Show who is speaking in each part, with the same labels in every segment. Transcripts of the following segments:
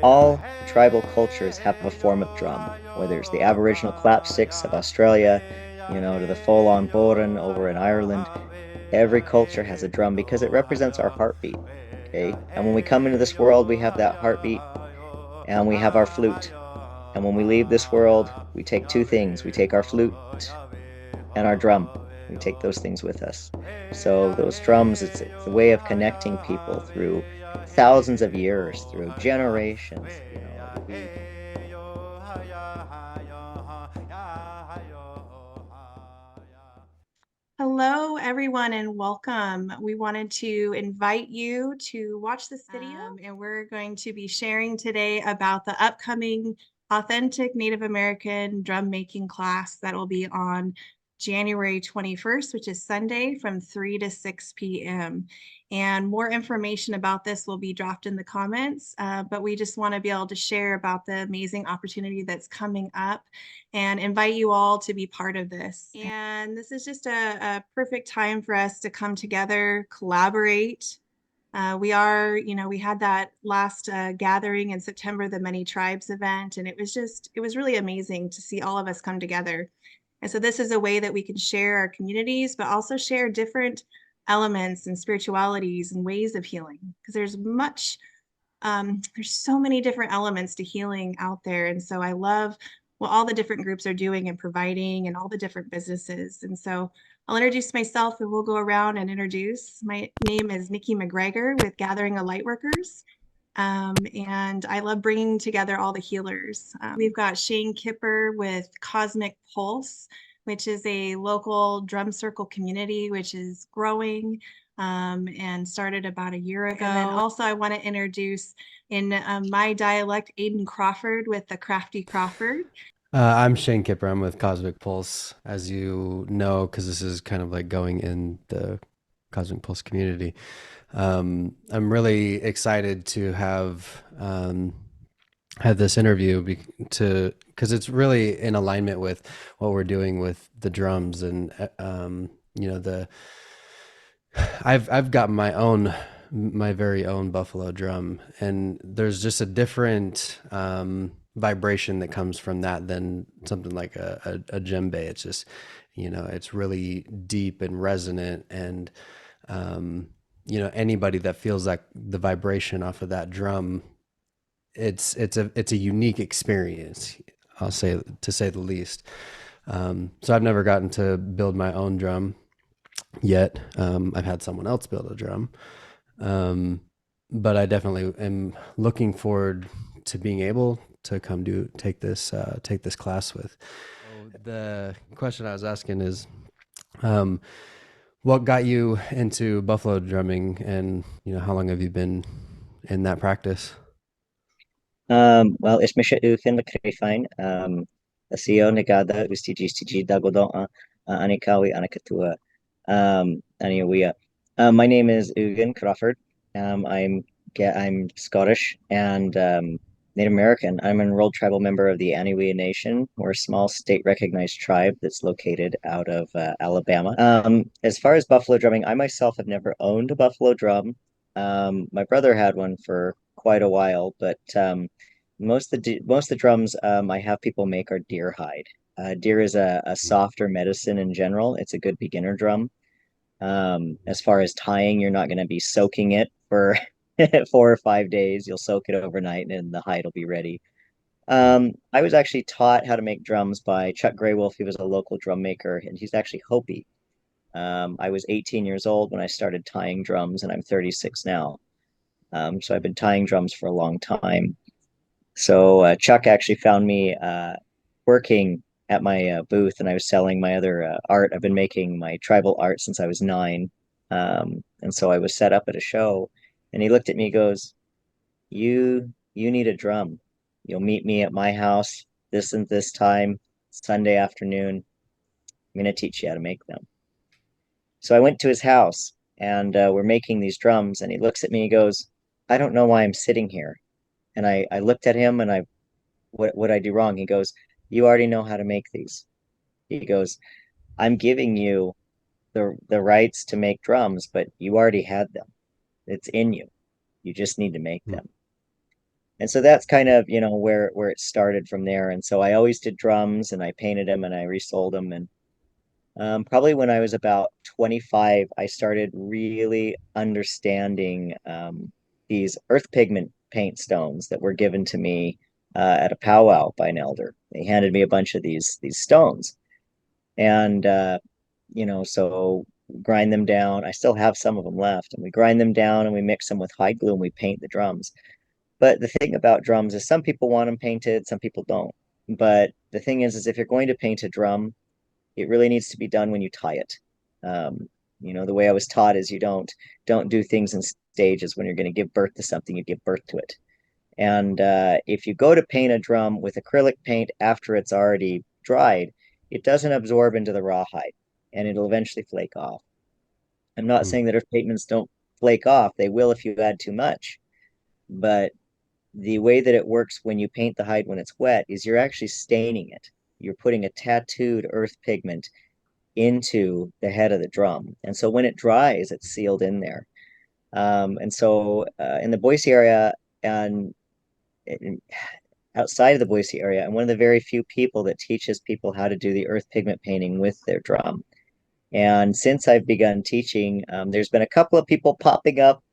Speaker 1: All tribal cultures have a form of drum, whether it's the Aboriginal clapsticks of Australia, to the full-on bodhrán over in Ireland. Every culture has a drum because it represents our heartbeat. Okay. And when we come into this world, we have that heartbeat and we have our flute. And when we leave this world, we take two things. We take our flute and our drum. We take those things with us. So those drums, it's a way of connecting people through thousands of years, through generations. We
Speaker 2: Hello, everyone, and welcome. We wanted to invite you to watch this video, and we're going to be sharing today about the upcoming Authentic Native American drum making class that will be on January 21st, which is Sunday from 3 to 6 p.m. And more information about this will be dropped in the comments, but we just want to be able to share about the amazing opportunity that's coming up and invite you all to be part of this. And this is just a perfect time for us to come together, collaborate. We had that last gathering in September, the Many Tribes event, and it was really amazing to see all of us come together. And so this is a way that we can share our communities, but also share different elements and spiritualities and ways of healing, because there's so many different elements to healing out there. And so I love what all the different groups are doing and providing and all the different businesses. And so I'll introduce myself and we'll go around and introduce. My name is Nikki McGregor with Gathering of Lightworkers. And I love bringing together all the healers. We've got Shane Kipper with Cosmic Pulse, which is a local drum circle community, which is growing and started about a year ago. And then also I want to introduce in my dialect, Aodhàn Crawford with the Crafty Crawford.
Speaker 3: I'm Shane Kipper. I'm with Cosmic Pulse, as you know, because this is kind of like going in the Cosmic Pulse community. I'm really excited to have had this interview because it's really in alignment with what we're doing with the drums and the I've got my very own buffalo drum, and there's just a different vibration that comes from that than something like a djembe. It's just, it's really deep and resonant, and anybody that feels like the vibration off of that drum, it's a unique experience. I'll say, to say the least. So I've never gotten to build my own drum yet. I've had someone else build a drum. Um, but I definitely am looking forward to being able to come take this class with. So the question I was asking is, um, what got you into buffalo drumming, and how long have you been in that practice?
Speaker 1: well, ismisha ukin the crefine, asio negada ustiji dagodo anikawi anakatua, aniwia. My name is Aodhàn Crawford. I'm Scottish and Native American. I'm an enrolled tribal member of the Aniwe Nation. We're a small state recognized tribe that's located out of Alabama. As far as buffalo drumming, I myself have never owned a buffalo drum. My brother had one for quite a while, but most of the drums I have people make are deer hide. Deer is a softer medicine in general. It's a good beginner drum. As far as tying, you're not going to be soaking it for 4 or 5 days. You'll soak it overnight and the hide will be ready. I was actually taught how to make drums by Chuck Graywolf. He was a local drum maker and he's actually Hopi. I was 18 years old when I started tying drums and I'm 36 now. So I've been tying drums for a long time. So Chuck actually found me working at my booth, and I was selling my other art. I've been making my tribal art since I was 9, and so I was set up at a show, and he looked at me, and goes, "You need a drum. You'll meet me at my house this and this time, Sunday afternoon. I'm going to teach you how to make them." So I went to his house, and we're making these drums, and he looks at me, and goes, "I don't know why I'm sitting here." And I looked at him, and what I do wrong? He goes, "You already know how to make these." He goes, "I'm giving you the rights to make drums, but you already had them. It's in you. You just need to make them." And so that's kind of, where it started from there. And so I always did drums and I painted them and I resold them. And probably when I was about 25, I started really understanding these earth pigment paint stones that were given to me at a powwow by an elder. They handed me a bunch of these stones, and so grind them down. I still have some of them left, and we grind them down and we mix them with hide glue and we paint the drums. But the thing about drums is some people want them painted, some people don't. But the thing is if you're going to paint a drum, it really needs to be done when you tie it. Um, the way I was taught is you don't do things in stages. When you're going to give birth to something, you give birth to it. And if you go to paint a drum with acrylic paint after it's already dried, it doesn't absorb into the rawhide and it'll eventually flake off. I'm not
Speaker 3: Mm.
Speaker 1: saying that earth pigments don't flake off. They will if you add too much. But the way that it works when you paint the hide when it's wet is you're actually staining it. You're putting a tattooed earth pigment into the head of the drum. And so when it dries, it's sealed in there. And so in the Boise area and in, outside of the Boise area, I'm one of the very few people that teaches people how to do the earth pigment painting with their drum. And since I've begun teaching, there's been a couple of people popping up,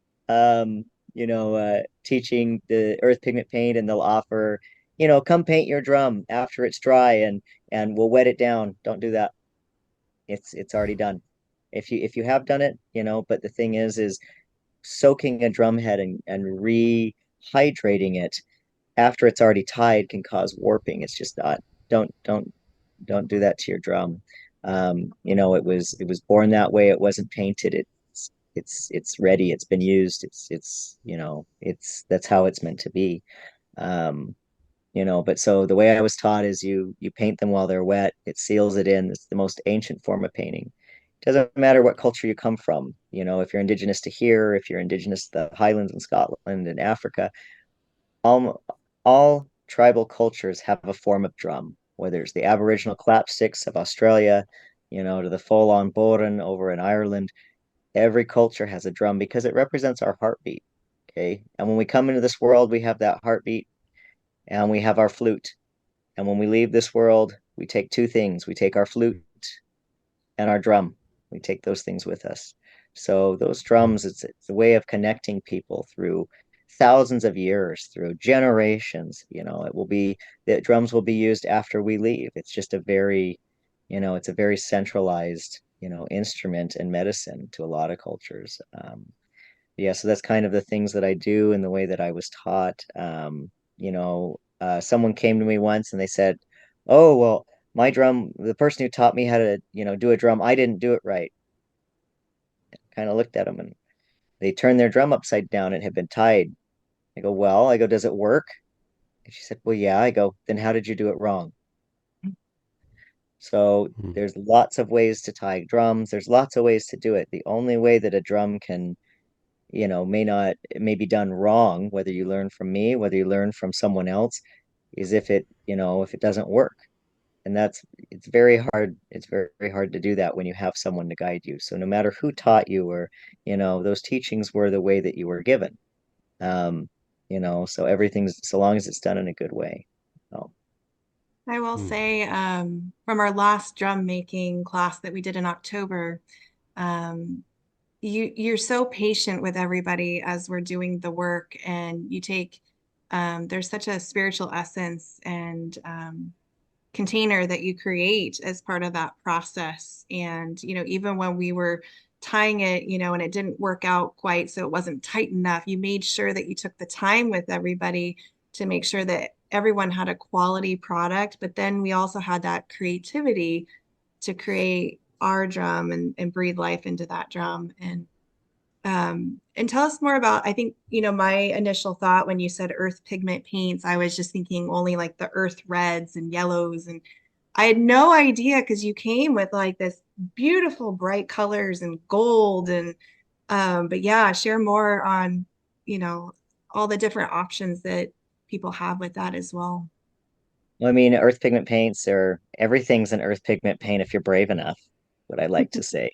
Speaker 1: teaching the earth pigment paint, and they'll offer, come paint your drum after it's dry, and we'll wet it down. Don't do that. It's already done. If you have done it, but the thing is soaking a drum head and rehydrating it after it's already tied can cause warping. It's just not. Don't do that to your drum. It was born that way. It wasn't painted. It's ready. It's been used. It's that's how it's meant to be. Um, but so the way I was taught is you paint them while they're wet. It seals it in. It's the most ancient form of painting. It doesn't matter what culture you come from. If you're indigenous to here, if you're indigenous to the Highlands in Scotland and Africa, all tribal cultures have a form of drum, whether it's the Aboriginal clapsticks of Australia, to the full-on bodhrán over in Ireland. Every culture has a drum because it represents our heartbeat. Okay. And when we come into this world, we have that heartbeat and we have our flute. And when we leave this world, we take two things. We take our flute and our drum. We take those things with us. So those
Speaker 3: Mm.
Speaker 1: drums, it's a way of connecting people through thousands of years, through generations. The drums will be used after we leave. It's just it's a very centralized, instrument and medicine to a lot of cultures. Yeah, so that's kind of the things that I do and the way that I was taught. Someone came to me once and they said, "Oh, well, the person who taught me how to, do a drum, I didn't do it right." Kind of looked at them and they turned their drum upside down. It had been tied. I go, "Well," I go, "does it work?" And she said, "Well, yeah." I go, "Then how did you do it wrong?" So
Speaker 3: Mm.
Speaker 1: there's lots of ways to tie drums. There's lots of ways to do it. The only way that a drum can it may be done wrong, whether you learn from me, whether you learn from someone else, is if it doesn't work. And it's very hard. It's very, very hard to do that when you have someone to guide you. So no matter who taught you or, those teachings were the way that you were given. So everything's, so long as it's done in a good way. So,
Speaker 2: I will
Speaker 3: Mm.
Speaker 2: say, from our last drum making class that we did in October, um, you're so patient with everybody as we're doing the work, and you take there's such a spiritual essence and container that you create as part of that process. And even when we were tying it, and it didn't work out quite, so it wasn't tight enough, you made sure that you took the time with everybody to make sure that everyone had a quality product. But then we also had that creativity to create our drum and breathe life into that drum. And tell us more about, I think, my initial thought when you said earth pigment paints, I was just thinking only like the earth reds and yellows. And I had no idea, because you came with like this beautiful bright colors and gold. But yeah, share more on, you know, all the different options that people have with that as well.
Speaker 1: I mean, earth pigment paints, or everything's an earth pigment paint if you're brave enough. what I like to say.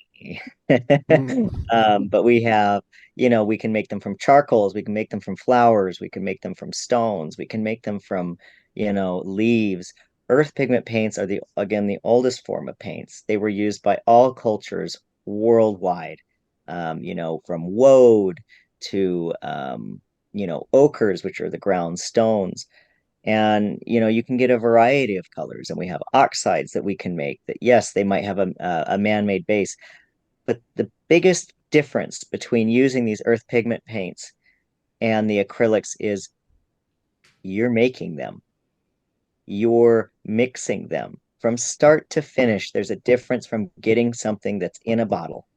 Speaker 3: Mm.
Speaker 1: But we have, we can make them from charcoals, we can make them from flowers, we can make them from stones, we can make them from, leaves. Earth pigment paints are again, the oldest form of paints. They were used by all cultures worldwide, from woad to, ochres, which are the ground stones. And, you can get a variety of colors, and we have oxides that we can make that, yes, they might have a man-made base, but the biggest difference between using these earth pigment paints and the acrylics is you're making them, you're mixing them from start to finish. There's a difference from getting something that's in a bottle,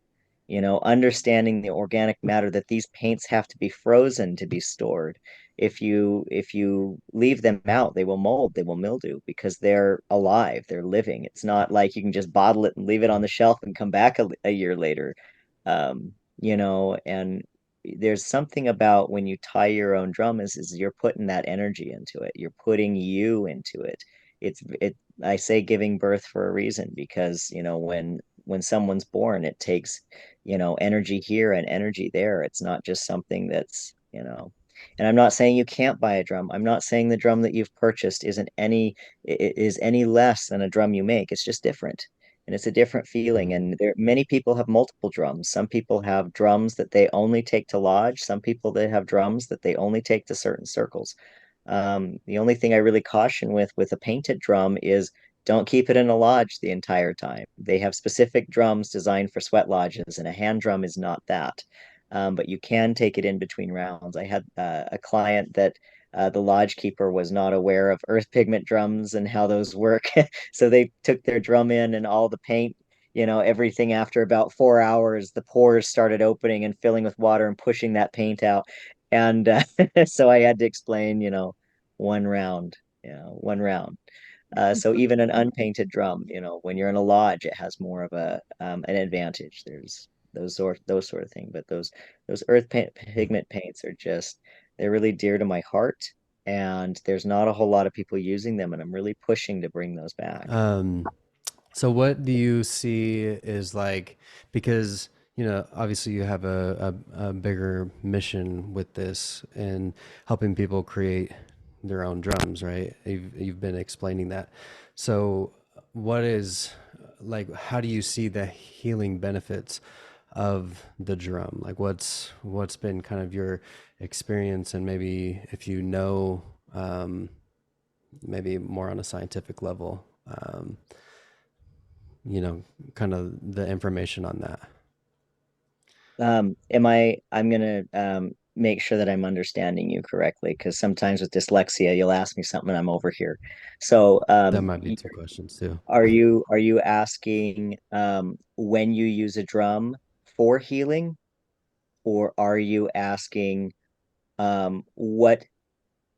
Speaker 1: understanding the organic matter that these paints have to be frozen to be stored. If you leave them out, they will mold, they will mildew because they're alive, they're living. It's not like you can just bottle it and leave it on the shelf and come back a year later. And there's something about when you tie your own drum is you're putting that energy into it. You're putting you into it. I say giving birth for a reason because, when someone's born, it takes, energy here and energy there. It's not just something that's. And I'm not saying you can't buy a drum. I'm not saying the drum that you've purchased is any less than a drum you make. It's just different. And it's a different feeling. And many people have multiple drums. Some people have drums that they only take to lodge. Some people they have drums that they only take to certain circles. The only thing I really caution with a painted drum is don't keep it in a lodge the entire time. They have specific drums designed for sweat lodges, and a hand drum is not that. But you can take it in between rounds. I had a client that the lodge keeper was not aware of earth pigment drums and how those work. So they took their drum in and all the paint, everything after about 4 hours, the pores started opening and filling with water and pushing that paint out. And so I had to explain, one round, one round. So even an unpainted drum, when you're in a lodge, it has more of an advantage. There's those sort of thing. But those pigment paints are they're really dear to my heart, and there's not a whole lot of people using them, and I'm really pushing to bring those back.
Speaker 3: Um, so what do you see is like, because, obviously you have a bigger mission with this and helping people create their own drums, right? You've been explaining that. So what is like, how do you see the healing benefits of the drum? Like what's been kind of your experience, and maybe if um, maybe more on a scientific level, you know, kind of the information on that.
Speaker 1: I'm gonna make sure that I'm understanding you correctly, because sometimes with dyslexia, you'll ask me something and I'm over here. So,
Speaker 3: That might be two questions too.
Speaker 1: are you asking when you use a drum for healing, or are you asking what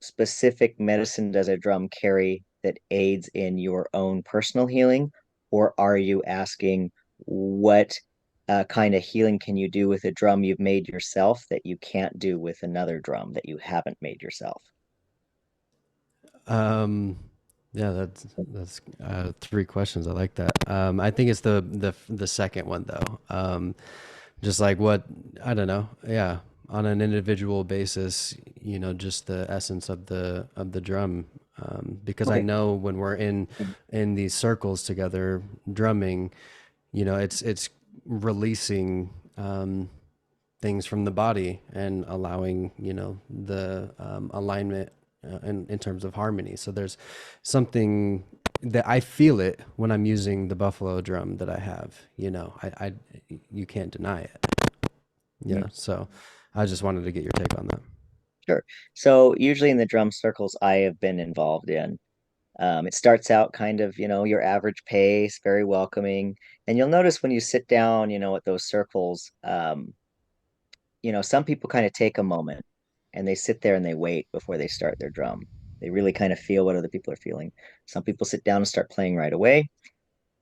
Speaker 1: specific medicine does a drum carry that aids in your own personal healing? Or are you asking what kind of healing can you do with a drum you've made yourself that you can't do with another drum that you haven't made yourself?
Speaker 3: Um, yeah, that's three questions. I like that. I think it's the second one though. Just like what, I don't know. Yeah, on an individual basis, just the essence of the drum. Because I
Speaker 1: Okay.
Speaker 3: know when we're in these circles together drumming, it's releasing things from the body and allowing the alignment in terms of harmony. So there's something that I feel it when I'm using the buffalo drum that I have. I you can't deny it.
Speaker 1: Mhm.
Speaker 3: Yeah. So I just wanted to get your take on that.
Speaker 1: Sure. So usually in the drum circles I have been involved in, it starts out kind of, your average pace, very welcoming. And you'll notice when you sit down, at those circles, some people kind of take a moment and they sit there and they wait before they start their drum. They really kind of feel what other people are feeling. Some people sit down and start playing right away.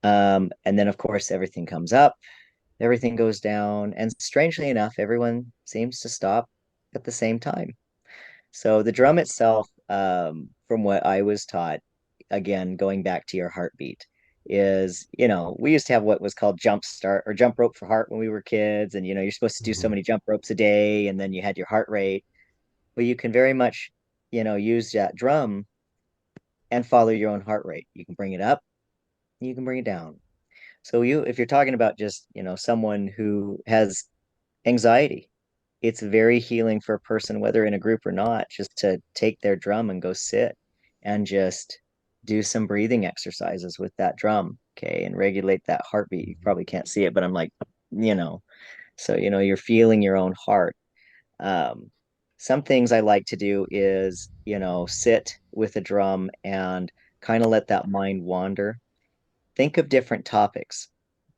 Speaker 1: And then, of course, everything comes up, everything goes down. And strangely enough, everyone seems to stop at the same time. So the drum itself, from what I was taught, again, going back to your heartbeat, is, we used to have what was called jump start or jump rope for heart when we were kids. And, you're supposed to do so
Speaker 3: Hmm.
Speaker 1: many jump ropes a day, and then you had your heart rate. But you can very much, use that drum and follow your own heart rate. You can bring it up, you can bring it down. So if you're talking about just, someone who has anxiety, it's very healing for a person, whether in a group or not, just to take their drum and go sit and just do some breathing exercises with that drum, okay, and regulate that heartbeat. You probably can't see it, but I'm like, you know, so you're feeling your own heart. Um, some things I like to do is, sit with a drum and kind of let that mind wander. Think of different topics,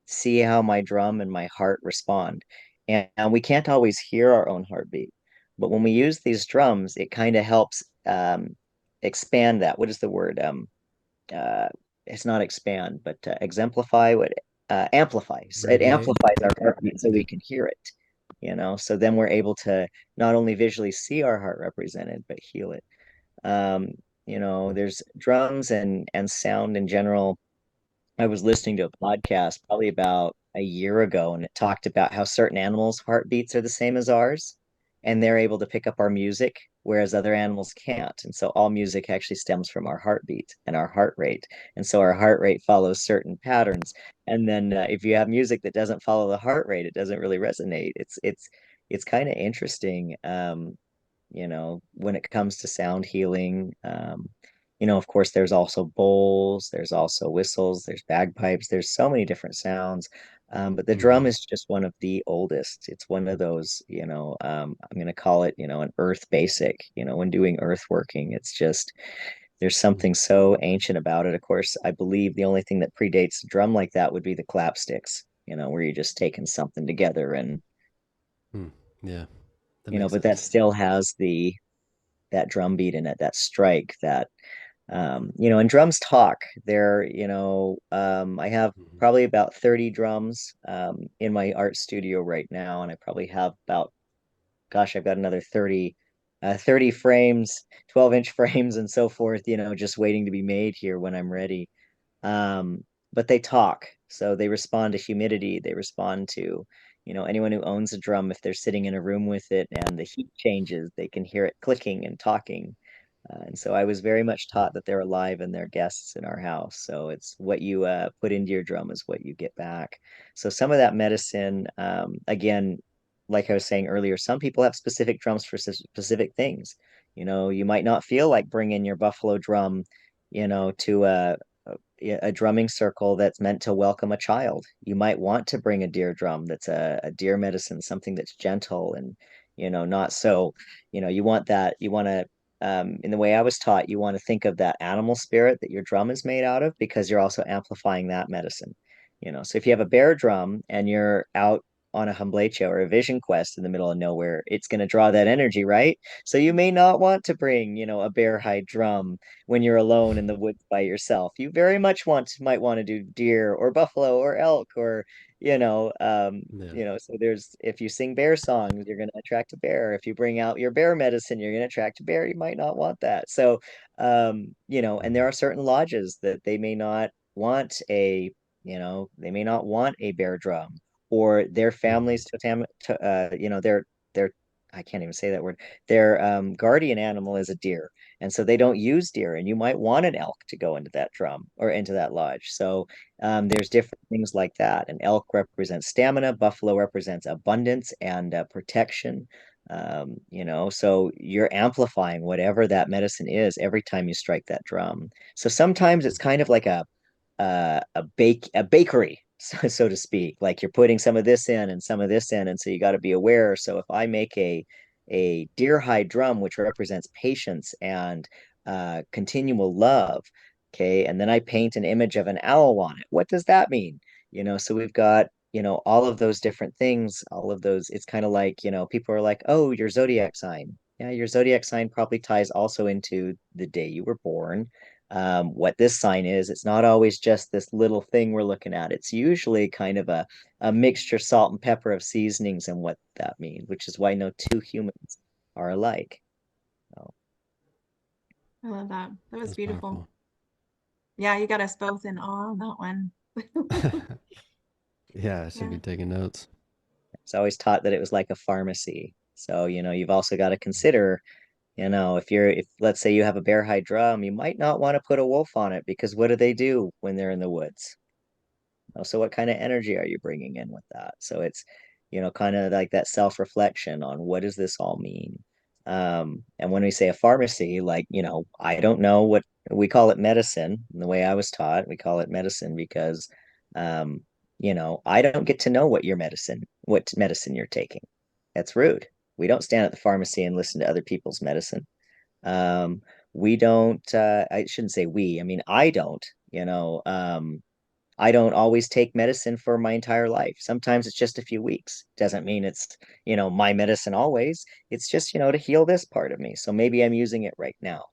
Speaker 1: see how my drum and my heart respond. And we can't always hear our own heartbeat. But when we use these drums, it kind of helps expand that. What is the word? Uh, it's not expand, but exemplify what amplify. So it
Speaker 3: Radiate.
Speaker 1: amplifies our heartbeat so
Speaker 3: Yeah.
Speaker 1: we can hear it, So then we're able to not only visually see our heart represented, but heal it. Um, there's drums and sound in general. I was listening to a podcast probably about a year ago, and it talked about how certain animals' heartbeats are the same as ours, and they're able to pick up our music, whereas other animals can't. And so all music actually stems from our heartbeat and our heart rate. And so our heart rate follows certain patterns. And then if you have music that doesn't follow the heart rate, it doesn't really resonate. It's kind of interesting. When it comes to sound healing. Of course, there's also bowls, there's also whistles, there's bagpipes, there's so many different sounds. But the drum
Speaker 3: Hmm.
Speaker 1: is just one of the oldest. It's one of those, I'm going to call it, an earth basic, when doing earthworking. It's just, there's something so ancient about it. Of course, I believe the only thing that predates a drum like that would be the clap sticks, where you're just taking something together and,
Speaker 3: Hmm. Yeah, that makes
Speaker 1: but that
Speaker 3: sense.
Speaker 1: still has that drum beat in it, that strike, that and drums talk. I have
Speaker 3: Hmm.
Speaker 1: probably about 30 drums in my art studio right now, and I probably have about, gosh, I've got another 30 frames, 12-inch frames and so forth, just waiting to be made here when I'm ready. But they talk, so they respond to humidity, they respond to, anyone who owns a drum, if they're sitting in a room with it and the heat changes, they can hear it clicking and talking. And so I was very much taught that they're alive and they're guests in our house. So it's what you put into your drum is what you get back. So some of that medicine, again, like I was saying earlier, some people have specific drums for specific things. You might not feel like bringing your buffalo drum, to a drumming circle that's meant to welcome a child. You might want to bring a deer drum that's a deer medicine, something that's gentle and, not so, you want to, in the way I was taught, you want to think of that animal spirit that your drum is made out of because you're also amplifying that medicine. So if you have a bear drum and you're out on a humblecha or a vision quest in the middle of nowhere, it's going to draw that energy, right? So you may not want to bring, a bear hide drum when you're alone in the woods by yourself. You very much might want to do deer or buffalo or elk or
Speaker 3: Yeah.
Speaker 1: so there's if you sing bear songs, you're going to attract a bear. If you bring out your bear medicine, you're going to attract a bear. You might not want that. So and there
Speaker 3: Hmm.
Speaker 1: are certain lodges that they may not want a bear drum, or their
Speaker 3: Hmm.
Speaker 1: families their I can't even say that word. Their guardian animal is a deer, and so they don't use deer, and you might want an elk to go into that drum or into that lodge. So there's different things like that. An elk represents stamina, buffalo represents abundance and protection. So you're amplifying whatever that medicine is every time you strike that drum. So sometimes it's kind of like a bakery, so to speak. Like you're putting some of this in and some of this in, and so you got to be aware. So if I make a deer hide drum, which represents patience and continual love, okay, and then I paint an image of an owl on it, what does that mean? So we've got all of those different things, all of those. It's kind of like people are like, oh, your zodiac sign. Yeah, your zodiac sign probably ties also into the day you were born, what this sign is. It's not always just this little thing we're looking at. It's usually kind of a mixture, salt and pepper of seasonings and what that means, which is why no two humans are alike. So,
Speaker 2: I love that. That was
Speaker 3: That's
Speaker 2: beautiful.
Speaker 3: powerful.
Speaker 2: Yeah, you got us both in awe on that one.
Speaker 3: Yeah, I should
Speaker 2: Yeah.
Speaker 3: be taking notes.
Speaker 1: It's always taught that it was like a pharmacy. So, you've also got to consider, if let's say you have a bear hide drum, you might not want to put a wolf on it because what do they do when they're in the woods? So what kind of energy are you bringing in with that? So it's, kind of like that self-reflection on what does this all mean? And when we say a pharmacy, like, I don't know what we call it medicine. The way I was taught, we call it medicine because, um, I don't get to know what medicine you're taking. That's rude. We don't stand at the pharmacy and listen to other people's medicine. Um, we don't, I shouldn't say we, I mean, I don't always take medicine for my entire life. Sometimes it's just a few weeks. Doesn't mean it's, my medicine always. It's just, to heal this part of me. So maybe I'm using it right now.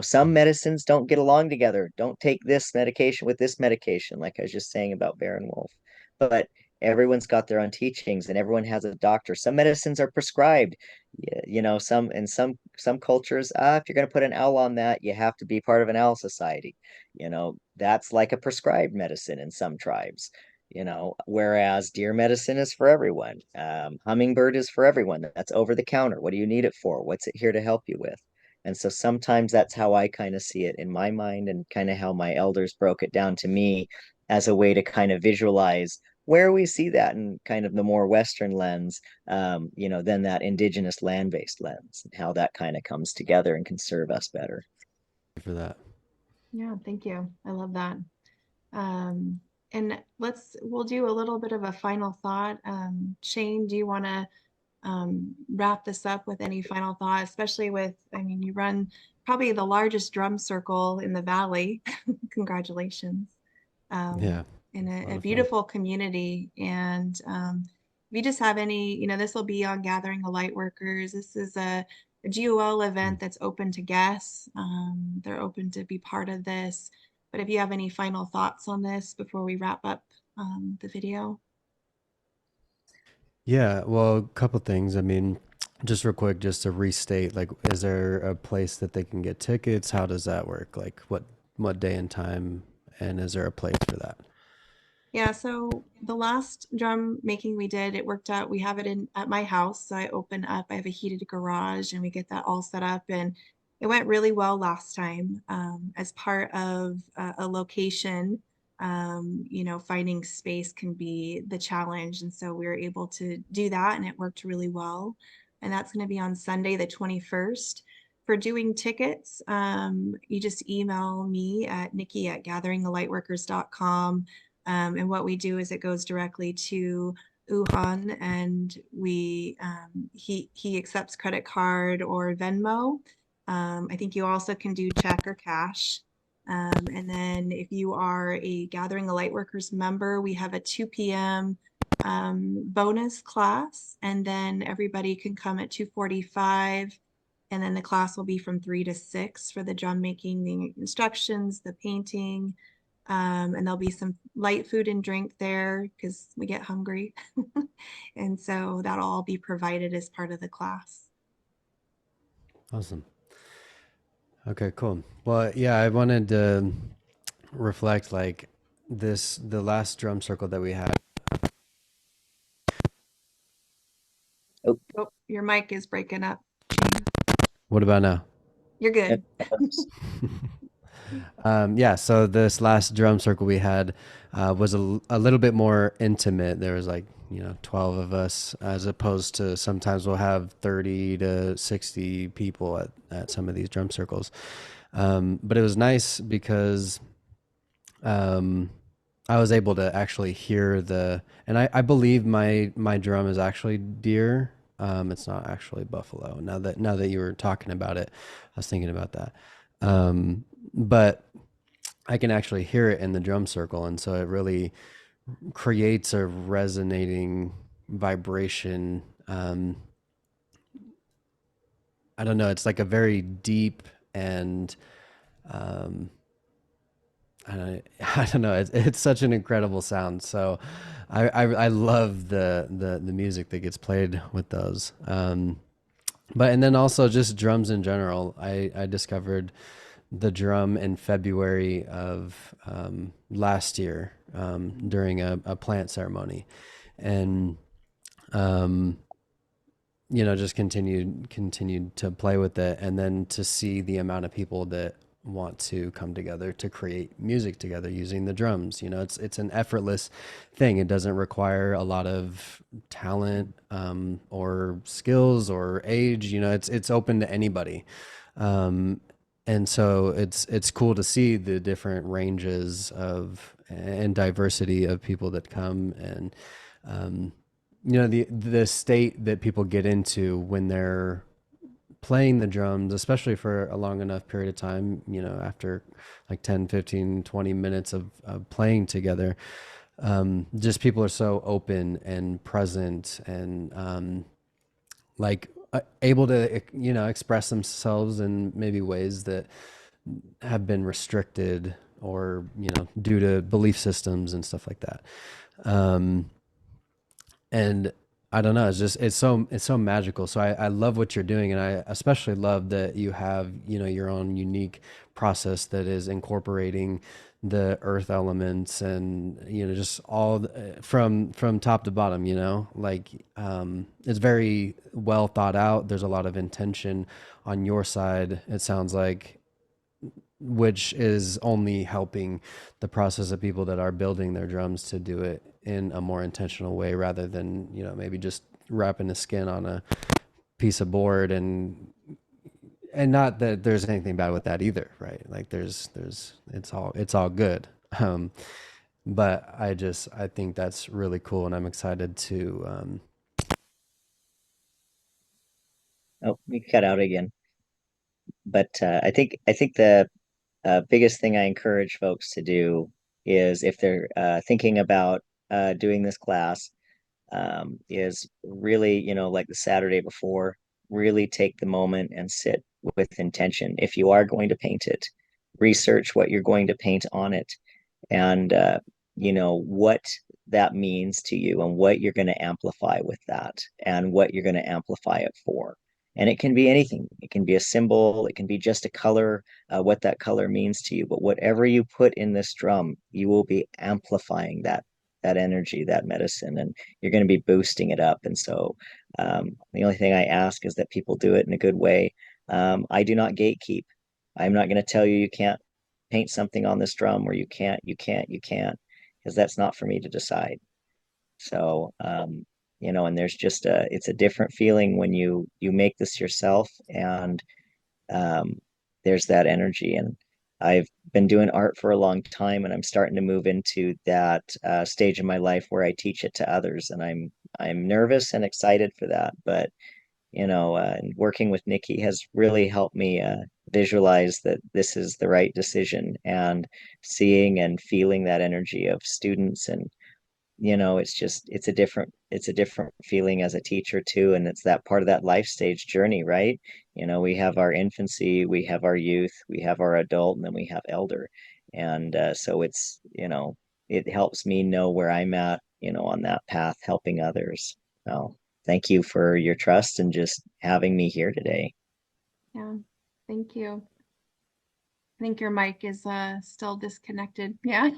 Speaker 1: Some medicines don't get along together. Don't take this medication with this medication, like I was just saying about Bear and Wolf. But everyone's got their own teachings and everyone has a doctor. Some medicines are prescribed. Some in some cultures, if you're going to put an L on that, you have to be part of an L society. That's like a prescribed medicine in some tribes. Whereas deer medicine is for everyone. Hummingbird is for everyone. That's over the counter. What do you need it for? What's it here to help you with? And so sometimes that's how I kind of see it in my mind and kind of how my elders broke it down to me as a way to kind of visualize where we see that in kind of the more Western lens, than that indigenous land-based lens and how that kind of comes together and can serve us better.
Speaker 3: For that.
Speaker 2: Yeah, thank you. I love that. Um, and we'll do a little bit of a final thought. Shane, do you want to wrap this up with any final thought, especially I mean, you run probably the largest drum circle in the Valley. Congratulations.
Speaker 3: Yeah,
Speaker 2: In
Speaker 3: a lot
Speaker 2: a
Speaker 3: of fun.
Speaker 2: beautiful community. And if you just have any, this will be on Gathering the Lightworkers. This is a GOL event that's open to guests. They're open to be part of this. But if you have any final thoughts on this before we wrap up the video.
Speaker 3: Yeah, well, a couple things. I mean, just real quick, just to restate, like, is there a place that they can get tickets? How does that work? Like, what day and time, and is there a place for that?
Speaker 2: Yeah, so the last drum making we did, it worked out. We have it at my house. So I open up, I have a heated garage and we get that all set up. And it went really well last time. As part of a location, finding space can be the challenge. And so we were able to do that and it worked really well. And that's going to be on Sunday, the 21st. For doing tickets, you just email me at nikki@gatheringthelightworkers.com. And what we do is it goes directly to Aodhàn, and he accepts credit card or Venmo. I think you also can do check or cash. And then if you are a Gathering the Lightworkers member, we have a 2 p.m. Bonus class, and then everybody can come at 2:45. And then the class will be from 3 to 6 for the drum making, the instructions, the painting, and there'll be some light food and drink there because we get hungry. And so that'll all be provided as part of the class.
Speaker 3: Awesome. Okay, cool. Well, yeah, I wanted to reflect like the last drum circle that we had.
Speaker 1: Oh,
Speaker 2: Oh, your mic is breaking up, Shane.
Speaker 3: What about now?
Speaker 2: You're good.
Speaker 3: Yeah, so this last drum circle we had was a little bit more intimate. There was like, 12 of us, as opposed to sometimes we'll have 30 to 60 people at some of these drum circles. But it was nice because I was able to actually hear and I believe my drum is actually deer. It's not actually buffalo. Now that you were talking about it, I was thinking about that. But I can actually hear it in the drum circle, and so it really creates a resonating vibration. I don't know. It's like a very deep and I don't know. It's such an incredible sound. So I love the music that gets played with those. But and then also just drums in general. I discovered the drum in February of last year during a plant ceremony, and um, just continued to play with it, and then to see the amount of people that want to come together to create music together using the drums. It's an effortless thing. It doesn't require a lot of talent or skills or age. It's open to anybody. And so it's cool to see the different ranges of and diversity of people that come, and um, the state that people get into when they're playing the drums, especially for a long enough period of time, after like 10, 15, 20 minutes of playing together. Just people are so open and present, and like able to express themselves in maybe ways that have been restricted, or due to belief systems and stuff like that. And I don't know, it's so magical. So I love what you're doing, and I especially love that you have your own unique process that is incorporating the earth elements, and just all from top to bottom. Like it's very well thought out. There's a lot of intention on your side, it sounds like, which is only helping the process of people that are building their drums to do it in a more intentional way, rather than maybe just wrapping a skin on a piece of board. And not that there's anything bad with that either, right? Like there's it's all good. But I think that's really cool, and I'm excited to
Speaker 1: Oh, we cut out again. But I think the biggest thing I encourage folks to do is, if they're thinking about doing this class, is really, like the Saturday before, really take the moment and sit with intention. If you are going to paint it, research what you're going to paint on it, and what that means to you, and what you're going to amplify with that, and what you're going to amplify it for. And it can be anything. It can be a symbol, it can be just a color, what that color means to you. But whatever you put in this drum, you will be amplifying that energy, that medicine, and you're going to be boosting it up. And so the only thing I ask is that people do it in a good way. I do not gatekeep. I'm not going to tell you you can't paint something on this drum, or you can't, because that's not for me to decide. So, and there's just it's a different feeling when you make this yourself, and um, there's that energy. And I've been doing art for a long time, and I'm starting to move into that stage in my life where I teach it to others, and I'm nervous and excited for that. But and working with Nikki has really helped me visualize that this is the right decision, and seeing and feeling that energy of students. And it's a different feeling as a teacher too, and it's that part of that life stage journey, right? We have our infancy, we have our youth, we have our adult, and then we have elder. And so it helps me know where I'm at, on that path, helping others. So thank you for your trust and just having me here today.
Speaker 2: Yeah, thank you. I think your mic is still disconnected. Yeah.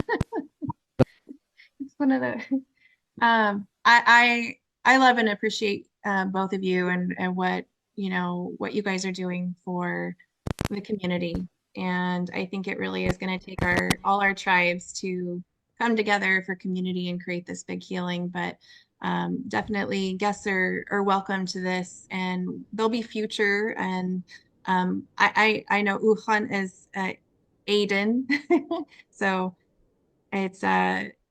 Speaker 2: It's one of the I love and appreciate both of you, and what you guys are doing for the community. And I think it really is going to take all our tribes to come together for community and create this big healing. But definitely guests are welcome to this, and there'll be future. And I know Aodhàn is Aiden, so it's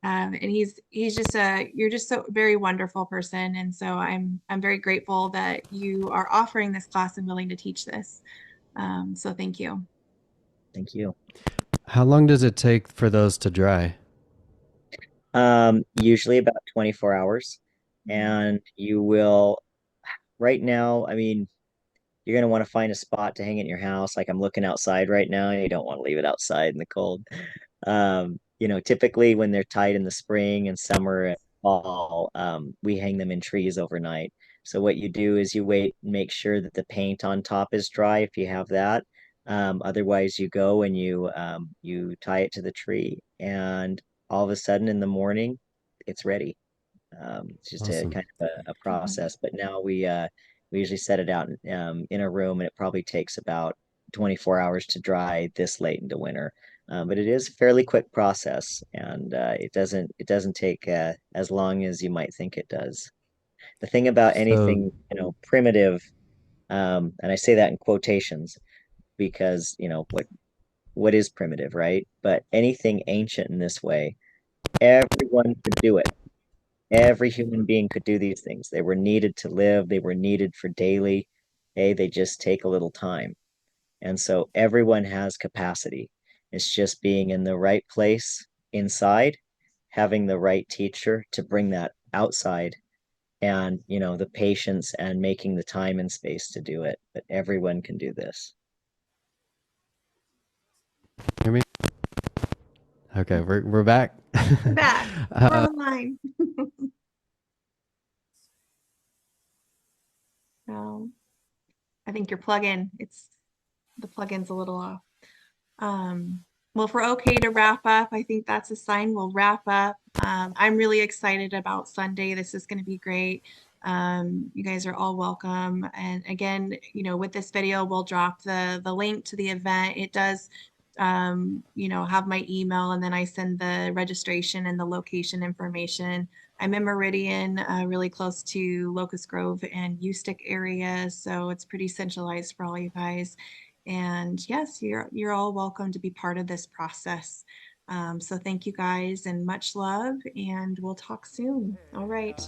Speaker 2: and he's just you're just so very wonderful person. And so I'm very grateful that you are offering this class and willing to teach this. So thank you.
Speaker 1: Thank you.
Speaker 3: How long does it take for those to dry?
Speaker 1: Usually about 24 hours. And you will, right now, I mean, you're going to want to find a spot to hang it in your house. Like, I'm looking outside right now, and you don't want to leave it outside in the cold. Typically when they're tied in the spring and summer and fall, we hang them in trees overnight. So what you do is you wait and make sure that the paint on top is dry, if you have that. Otherwise, you go and you tie it to the tree, and all of a sudden in the morning, it's ready. It's just a
Speaker 3: Awesome.
Speaker 1: kind of a process. But now we usually set it out in a room, and it probably takes about 24 hours to dry this late into winter. But it is a fairly quick process, and it doesn't take as long as you might think it does. The thing about
Speaker 3: So,
Speaker 1: anything, primitive, and I say that in quotations because, what is primitive, right? But anything ancient in this way, everyone could do it. Every human being could do these things. They were needed to live, they were needed for daily. Hey, they just take a little time. And so everyone has capacity. It's just being in the right place inside, having the right teacher to bring that outside, and, the patience and making the time and space to do it. But everyone can do this.
Speaker 3: hear me? Okay, we're back.
Speaker 2: We're back. We're
Speaker 3: uh,
Speaker 2: online. Um, I think your plugin, the plugin's a little off. Well, if we're okay to wrap up, I think that's a sign we'll wrap up. I'm really excited about Sunday. This is going to be great. You guys are all welcome. And again, with this video, we'll drop the link to the event. It does, have my email, and then I send the registration and the location information. I'm in Meridian, really close to Locust Grove and Ustick area, so it's pretty centralized for all you guys. And yes, you're all welcome to be part of this process. So thank you guys and much love, and we'll talk soon. All right.